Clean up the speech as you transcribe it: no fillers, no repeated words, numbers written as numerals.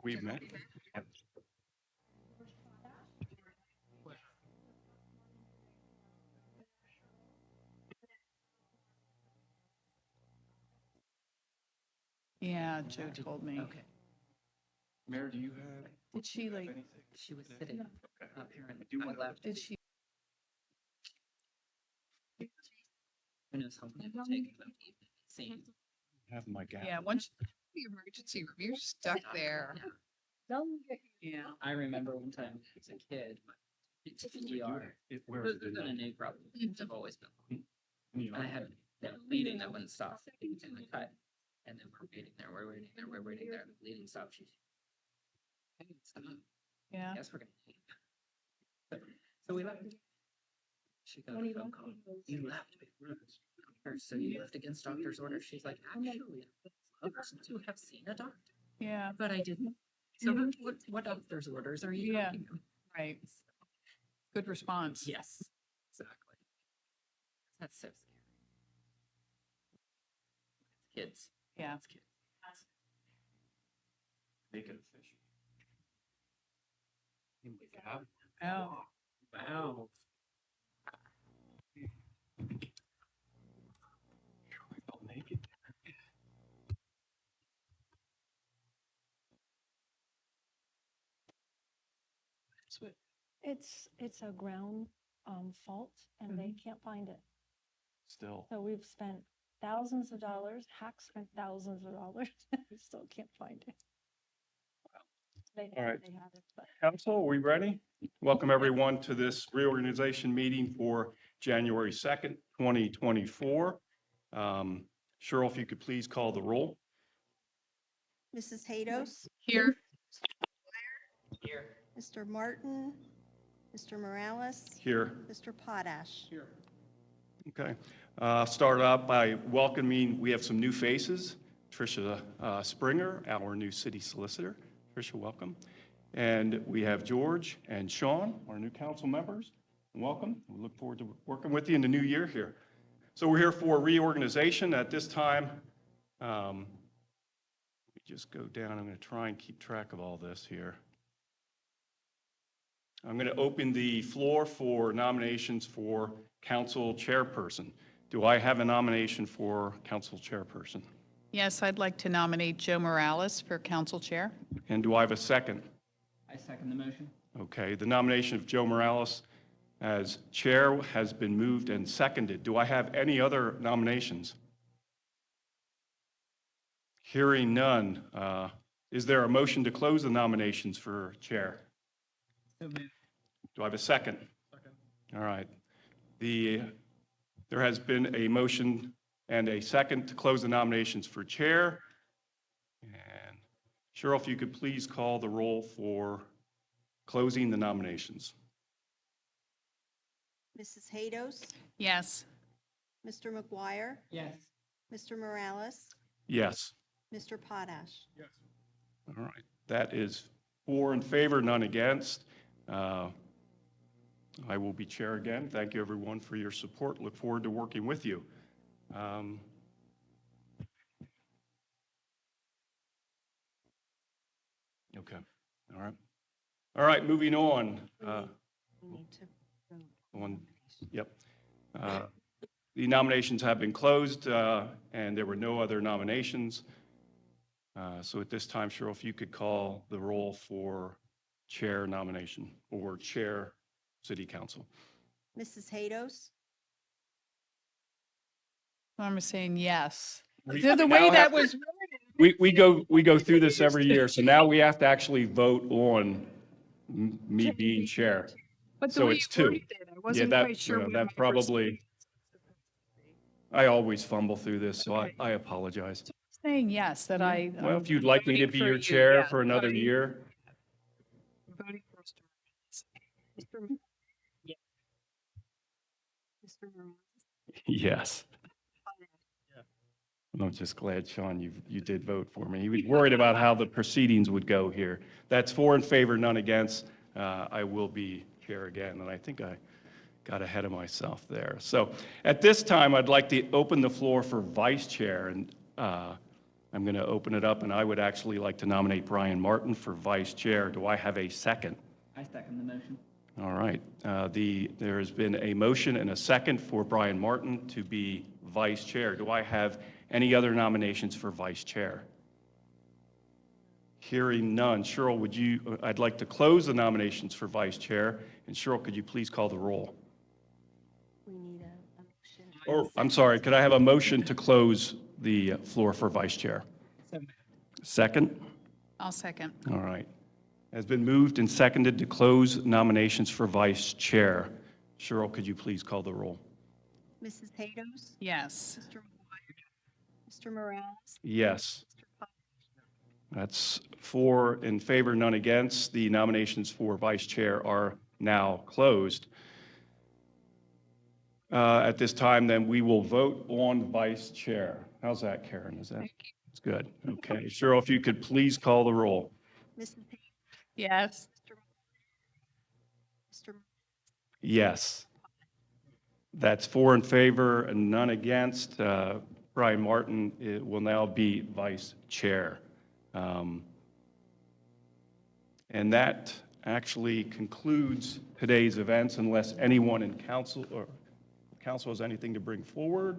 We've met. Yeah, Joe told me. Okay. Mayor, do you have? Did she like, anything? She was sitting up here and Do you I want- left. did she? Who knows how long it will take them to even see. Have my gap. Yeah, once the emergency room, you're stuck there. Yeah. I remember one time as a kid, it's ER. Where There's is it been a now? new problem. I've always been. You know, I had that bleeding that wouldn't stop in the cut. And then we're waiting there, we're waiting there, the bleeding stops. She's, hey, it's not. Yeah. Yes, we're gonna leave. So we left. She got a phone call. You left before us. So you left against doctor's orders. She's like, actually, I'd love to have seen a doctor, Yeah, but I didn't. So what doctor's orders are you Yeah. talking about? right. Good response. Yes, exactly. That's so scary. It's kids. Yeah. It's kids. make it official. In the gap. Oh, Wow. I felt naked. It's a ground fault and they can't find it. Still. So we've spent thousands of dollars, Hack spent thousands of dollars, we still can't find it. They All right. They had it, but Council, are we ready? Welcome everyone to this reorganization meeting for January 2nd, 2024. Cheryl, if you could please call the roll. Mrs. Hados, here. Here. Mr. Martin, Mr. Morales, Here. Mr. Potash. Okay. Start out by welcoming, we have some new faces. Tricia Springer, our new city solicitor. Tricia, welcome. And we have George and Sean, our new council members. Welcome. We look forward to working with you in the new year here. So we're here for reorganization at this time. Let me just go down. I'm going to try and keep track of all this here. I'm going to open the floor for nominations for council chairperson. Do I have a nomination for council chairperson? Yes, I'd like to nominate Joe Morales for council chair. And do I have a second? I second the motion. Okay, the nomination of Joe Morales as chair has been moved and seconded. Do I have any other nominations? Hearing none, is there a motion to close the nominations for chair? Do I have a second? Second. All right. There has been a motion and a second to close the nominations for chair. And Cheryl, if you could please call the roll for closing the nominations. Mrs. Hados, Yes. Mr. McGuire, Yes. Mr. Morales, Yes. Mr. Potash. All right. That is 4 in favor, none against. I will be chair again. Thank you, everyone, for your support. Look forward to working with you. Okay. All right. All right, moving on. We need to vote. On, yep. The nominations have been closed, and there were no other nominations. So at this time, Cheryl, if you could call the roll for chair nomination or chair city council. Mrs. Hados, I'm saying yes. We The now way that have- was. We go through this every year, so now we have to actually vote on me being chair. But the So way it's you 2. worded it, I wasn't that, quite sure. you know, what that my probably, I always fumble through this, so Okay. I apologize. Saying yes, that I. Well, I'm if you'd like me to voting be for your you, chair yeah, for another voting- year, Voting for Mr. Mr. Mr. Morales, yes. I'm just glad, Sean, you did vote for me. He was worried about how the proceedings would go here. That's 4 in favor, none against. I will be chair again, and I think I got ahead of myself there. So at this time, I'd like to open the floor for vice chair, and I'm going to open it up, and I would actually like to nominate Brian Martin for vice chair. Do I have a second? I second the motion. All right. There has been a motion and a second for Brian Martin to be vice chair. Do I have any other nominations for vice chair? Hearing none. Cheryl, I'd like to close the nominations for vice chair. And Cheryl, could you please call the roll? We need a motion. Oh, I'm sorry. Could I have a motion to close the floor for vice chair? Second? I'll second. All right. Has been moved and seconded to close nominations for vice chair. Cheryl, could you please call the roll? Mrs. Hados? Yes. Mr. McGuire? Mr. Morales? Yes. Mr. Potash? That's 4 in favor, none against. The nominations for vice chair are now closed. At this time, then, we will vote on vice chair. How's that, Karen? Is that? It's good. Okay. Cheryl, if you could please call the roll. Mrs. Hados? Yes. Mr. McGuire? Mr. Yes. That's 4 in favor and none against. Brian Martin will now be vice chair. And that actually concludes today's events unless anyone in council has anything to bring forward.